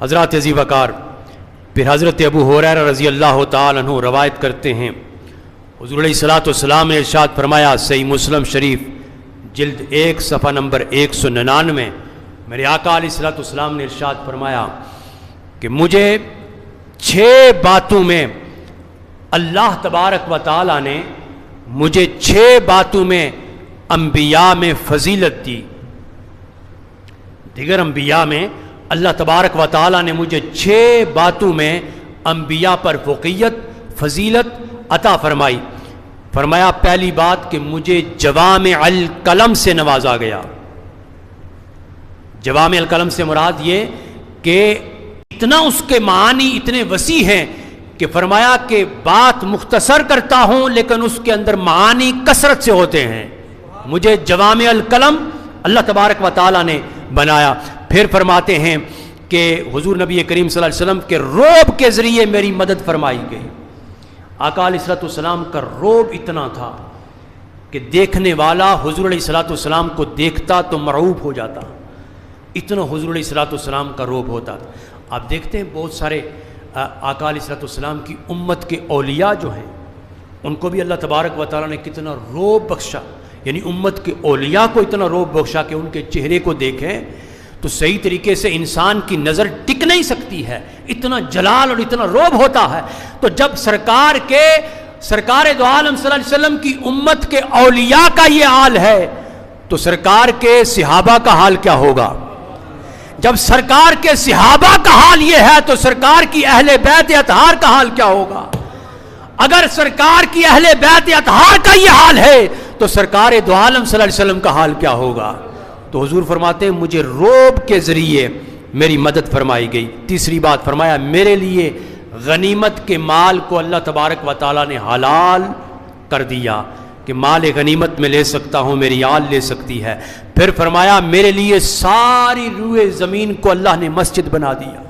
حضرات عزیز وقار، پھر حضرت ابو ہریرہ رضی اللہ تعالیٰ عنہ روایت کرتے ہیں، حضور علیہ الصلوۃ والسلام نے ارشاد فرمایا، صحیح مسلم شریف جلد 1 صفحہ نمبر 199، میرے آقا علیہ الصلوۃ والسلام نے ارشاد فرمایا کہ مجھے 6 باتوں میں اللہ تبارک و تعالیٰ نے مجھے 6 باتوں میں انبیاء میں فضیلت دی۔ دیگر انبیاء میں اللہ تبارک و تعالیٰ نے مجھے 6 باتوں میں انبیاء پر فوقیت فضیلت عطا فرمائی۔ فرمایا پہلی بات کہ مجھے جوامع الکلم سے نوازا گیا۔ جوامع الکلم سے مراد یہ کہ اتنا اس کے معنی اتنے وسیع ہیں کہ فرمایا کہ بات مختصر کرتا ہوں لیکن اس کے اندر معانی کثرت سے ہوتے ہیں۔ مجھے جوامع الکلم اللہ تبارک و تعالیٰ نے بنایا۔ پھر فرماتے ہیں کہ حضور نبی کریم صلی اللہ علیہ وسلم کے روب کے ذریعے میری مدد فرمائی گئی۔ آقا علیہ الصلوۃ والسلام کا روب اتنا تھا کہ دیکھنے والا حضور علیہ الصلوۃ والسلام کو دیکھتا تو مرعوب ہو جاتا، اتنا حضور علیہ الصلوۃ والسلام کا روب ہوتا تھا۔ آپ دیکھتے ہیں بہت سارے آقا علیہ الصلوۃ والسلام کی امت کے اولیاء جو ہیں ان کو بھی اللہ تبارک و تعالیٰ نے کتنا روب بخشا، یعنی امت کے اولیاء کو اتنا روب بخشا کہ ان کے چہرے کو دیکھیں تو صحیح طریقے سے انسان کی نظر ٹک نہیں سکتی ہے، اتنا جلال اور اتنا روب ہوتا ہے۔ تو جب سرکار دو عالم صلی اللہ علیہ وسلم کی امت کے اولیاء کا یہ حال ہے تو سرکار کے صحابہ کا حال کیا ہوگا؟ جب سرکار کے صحابہ کا حال یہ ہے تو سرکار کی اہل بیت اطہار کا حال کیا ہوگا؟ اگر سرکار کی اہل بیت اطہار کا یہ حال ہے تو سرکار دو عالم صلی اللہ علیہ وسلم کا حال کیا ہوگا؟ تو حضور فرماتے ہیں مجھے روب کے ذریعے میری مدد فرمائی گئی۔ تیسری بات فرمایا میرے لیے غنیمت کے مال کو اللہ تبارک و تعالیٰ نے حلال کر دیا کہ مال غنیمت میں لے سکتا ہوں، میری آل لے سکتی ہے۔ پھر فرمایا میرے لیے ساری روئے زمین کو اللہ نے مسجد بنا دیا۔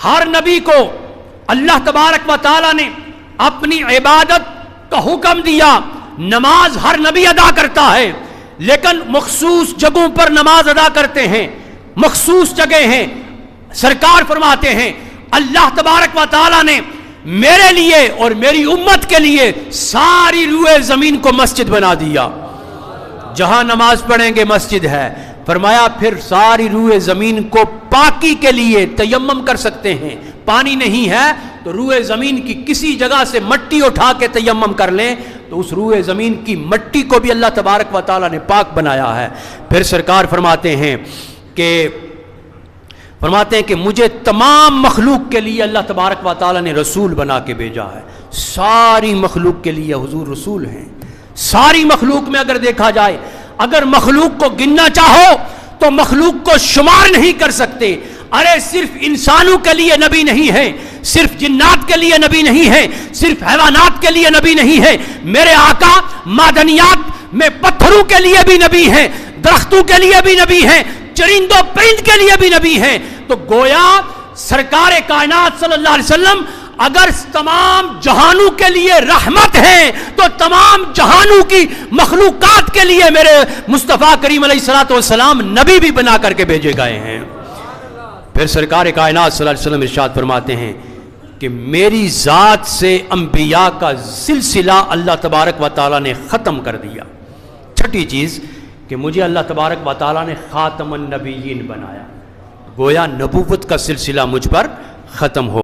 ہر نبی کو اللہ تبارک و تعالیٰ نے اپنی عبادت کا حکم دیا۔ نماز ہر نبی ادا کرتا ہے لیکن مخصوص جگہوں پر نماز ادا کرتے ہیں، مخصوص جگہ ہیں۔ سرکار فرماتے ہیں اللہ تبارک و تعالیٰ نے میرے لیے اور میری امت کے لیے ساری روئے زمین کو مسجد بنا دیا۔ جہاں نماز پڑھیں گے مسجد ہے۔ فرمایا پھر ساری روئے زمین کو پاکی کے لیے تیمم کر سکتے ہیں، پانی نہیں ہے تو روئے زمین کی کسی جگہ سے مٹی اٹھا کے تیمم کر لیں تو اس روئے زمین کی مٹی کو بھی اللہ تبارک و تعالیٰ نے پاک بنایا ہے۔ پھر سرکار فرماتے ہیں کہ مجھے تمام مخلوق کے لیے اللہ تبارک و تعالیٰ نے رسول بنا کے بھیجا ہے۔ ساری مخلوق کے لیے حضور رسول ہیں۔ ساری مخلوق میں اگر دیکھا جائے، اگر مخلوق کو گننا چاہو تو مخلوق کو شمار نہیں کر سکتے۔ ارے صرف انسانوں کے لیے نبی نہیں ہے، صرف جنات کے لیے نبی نہیں ہے، صرف حیوانات کے لیے نبی نہیں ہے۔ میرے آقا معدنیات میں پتھروں کے لیے بھی نبی ہیں، درختوں کے لیے بھی نبی ہیں، چرندوں پرند کے لیے بھی نبی ہیں۔ تو گویا سرکار کائنات صلی اللہ علیہ وسلم اگر تمام جہانوں کے لیے رحمت ہیں تو تمام جہانوں کی مخلوقات کے لیے میرے مصطفیٰ کریم علیہ الصلوۃ والسلام نبی بھی بنا کر کے بھیجے گئے ہیں۔ پھر سرکار کائنات صلی اللہ علیہ وسلم ارشاد فرماتے ہیں کہ میری ذات سے انبیاء کا سلسلہ اللہ تبارک و تعالیٰ نے ختم کر دیا۔ چھٹی چیز کہ مجھے اللہ تبارک و تعالیٰ نے خاتم النبیین بنایا، گویا نبوت کا سلسلہ مجھ پر ختم ہو